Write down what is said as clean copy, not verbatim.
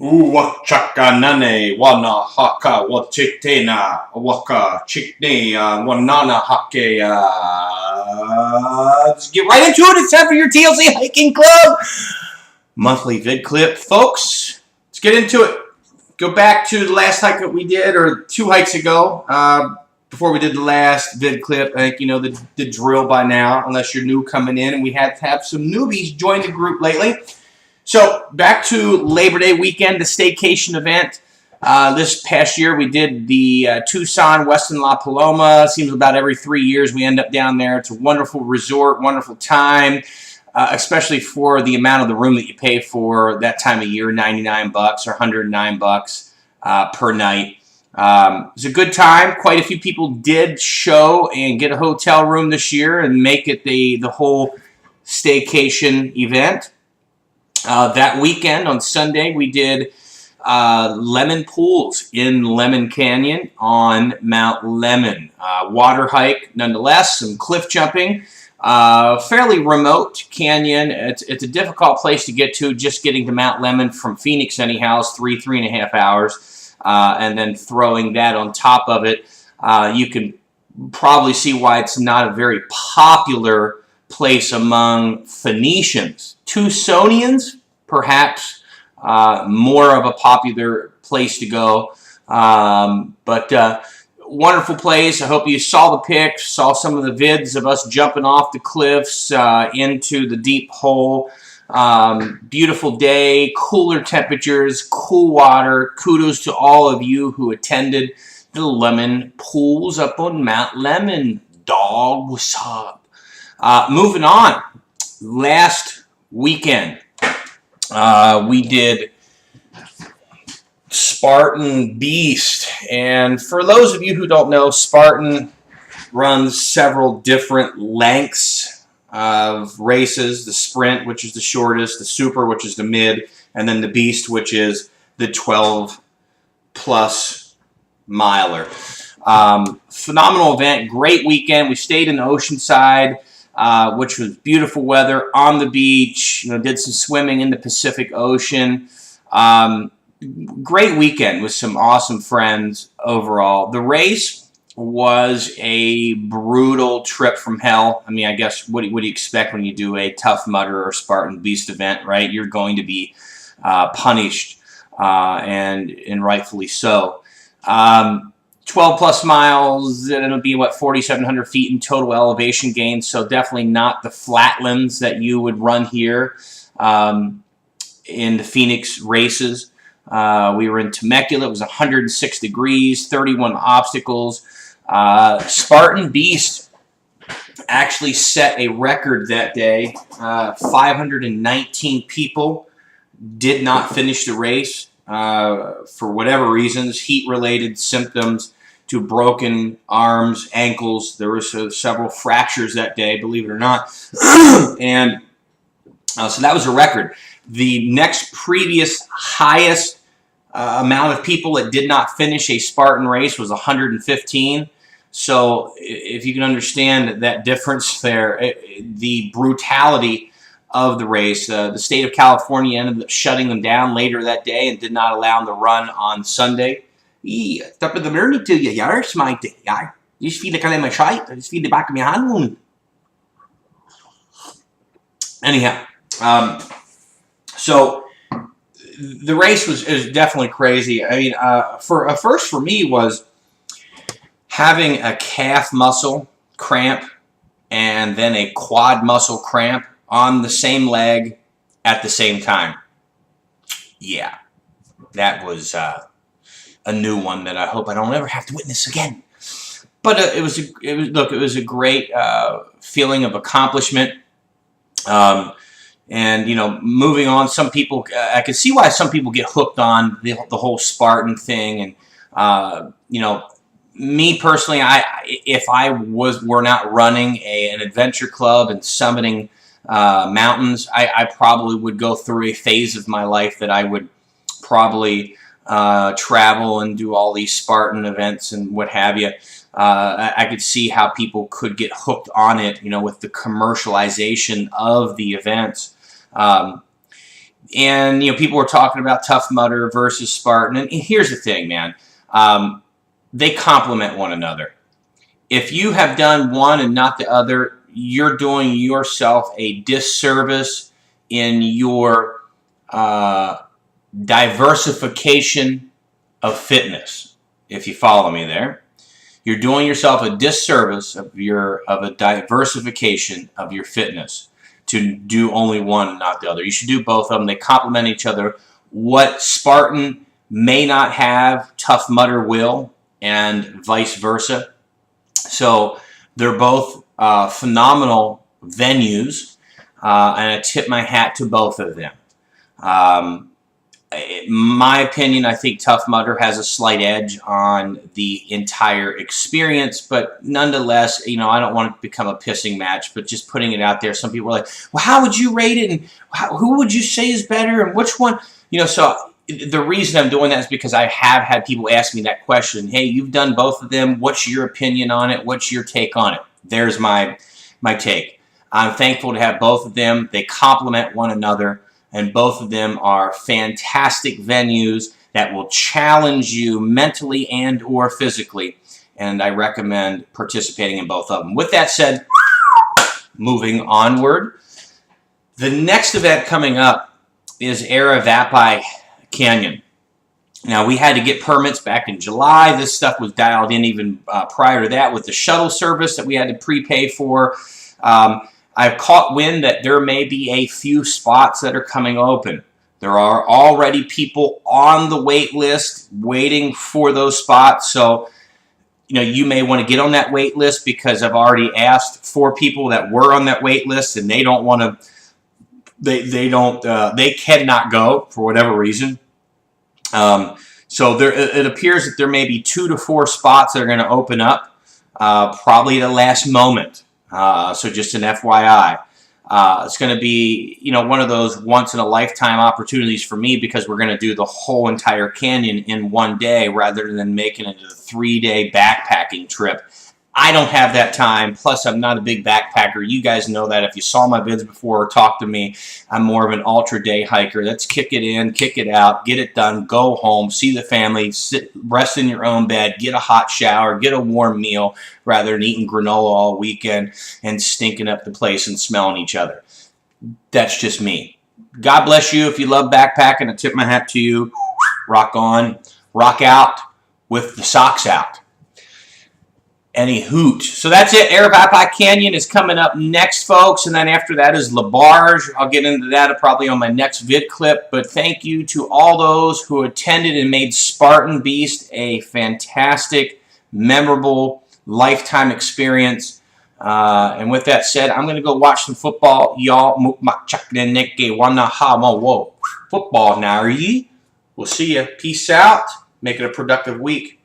Wachaka nane wana haka wachitena waka chikne wanana hake. Let's get right into it. It's time for your TLC Hiking Club monthly vid clip, folks. Let's get into it. Go back to the last hike that we did, or 2 hikes ago. Before we did the last vid clip, I think you know the drill by now, unless you're new coming in, and we had to have some newbies join the group lately. So back to Labor Day weekend, the staycation event. This past year we did the Tucson, Westin La Paloma. Seems about every 3 years we end up down there. It's a wonderful resort, wonderful time, especially for the amount of the room that you pay for that time of year, $99 or $109 per night. It was a good time. Quite a few people did show and get a hotel room this year and make it the whole staycation event. That weekend on Sunday we did lemon pools in Lemon Canyon on Mount Lemon. Water hike nonetheless, some cliff jumping. Fairly remote canyon. It's a difficult place to get to. Just getting to Mount Lemon from Phoenix anyhow is 3.5 hours. And then throwing that on top of it, you can probably see why it's not a very popular place among Phoenicians. Tucsonians, perhaps more of a popular place to go. But wonderful place. I hope you saw the pics, saw some of the vids of us jumping off the cliffs into the deep hole. Beautiful day, cooler temperatures, cool water. Kudos to all of you who attended the lemon pools up on Mount Lemon. Dog, what's up? Moving on, last weekend we did Spartan Beast, and for those of you who don't know, Spartan runs several different lengths of races. The Sprint, which is the shortest, the Super, which is the mid, and then the Beast, which is the 12-plus miler. Phenomenal event, great weekend. We stayed in Oceanside, which was beautiful weather on the beach. Did some swimming in the Pacific Ocean. Great weekend with some awesome friends overall. The race was a brutal trip from hell. I mean, I guess what do you expect when you do a Tough Mudder or Spartan Beast event, right? You're going to be punished, and rightfully so. 12-plus miles, and it'll be, 4,700 feet in total elevation gain, so definitely not the flatlands that you would run here in the Phoenix races. We were in Temecula. It was 106 degrees, 31 obstacles. Spartan Beast actually set a record that day. 519 people did not finish the race. For whatever reasons, heat-related symptoms to broken arms, ankles. There were several fractures that day, believe it or not. And so that was a record. The next previous highest amount of people that did not finish a Spartan race was 115. So if you can understand that difference there, the brutality of the race. The state of California ended up shutting them down later that day and did not allow them to run on Sunday. Stop at the learning to you, yar, smite, yar. You just feel the kind of my shite. I just feel the back of my hand wound. Anyhow, so the race was definitely crazy. I mean, for a first for me was having a calf muscle cramp and then a quad muscle cramp on the same leg at the same time. Yeah, that was a new one that I hope I don't ever have to witness again. But it was a great feeling of accomplishment. And moving on, some people, I can see why some people get hooked on the whole Spartan thing. And me personally, if I were not running an adventure club and summiting mountains, I probably would go through a phase of my life that I would probably travel and do all these Spartan events and what have you. I could see how people could get hooked on it, with the commercialization of the events. And, people were talking about Tough Mudder versus Spartan. And here's the thing, man. They complement one another. If you have done one and not the other, you're doing yourself a disservice in your diversification of fitness. If you follow me there, you're doing yourself a disservice of a diversification of your fitness to do only one and not the other. You should do both of them. They complement each other. What Spartan may not have, Tough Mudder will, and vice versa. So they're both phenomenal venues, and I tip my hat to both of them. In my opinion, I think Tough Mudder has a slight edge on the entire experience, but nonetheless, I don't want to become a pissing match, but just putting it out there. Some people are like, well, how would you rate it? And who would you say is better? And which one? So the reason I'm doing that is because I have had people ask me that question. Hey, you've done both of them. What's your opinion on it? What's your take on it? There's my take. I'm thankful to have both of them. They complement one another. And both of them are fantastic venues that will challenge you mentally and or physically. And I recommend participating in both of them. With that said, moving onward. The next event coming up is Arapapi Canyon. Now, we had to get permits back in July. This stuff was dialed in even prior to that with the shuttle service that we had to prepay for. I've caught wind that there may be a few spots that are coming open. There are already people on the wait list waiting for those spots. So, you may want to get on that wait list because I've already asked 4 people that were on that wait list and they don't want to, they cannot go for whatever reason. So it appears that there may be 2 to 4 spots that are going to open up, probably at the last moment. So just an FYI. It's going to be, one of those once-in-a-lifetime opportunities for me because we're going to do the whole entire canyon in one day rather than making it a 3-day backpacking trip. I don't have that time, plus I'm not a big backpacker. You guys know that. If you saw my vids before or talked to me, I'm more of an ultra-day hiker. Let's kick it in, kick it out, get it done, go home, see the family, rest in your own bed, get a hot shower, get a warm meal, rather than eating granola all weekend and stinking up the place and smelling each other. That's just me. God bless you if you love backpacking. I tip my hat to you. Rock on, rock out with the socks out. Any hoot. So that's it. Arapapi Canyon is coming up next, folks. And then after that is La Barge. I'll get into that probably on my next vid clip. But thank you to all those who attended and made Spartan Beast a fantastic, memorable, lifetime experience. And with that said, I'm going to go watch some football. Y'all, football now. We'll see you. Peace out. Make it a productive week.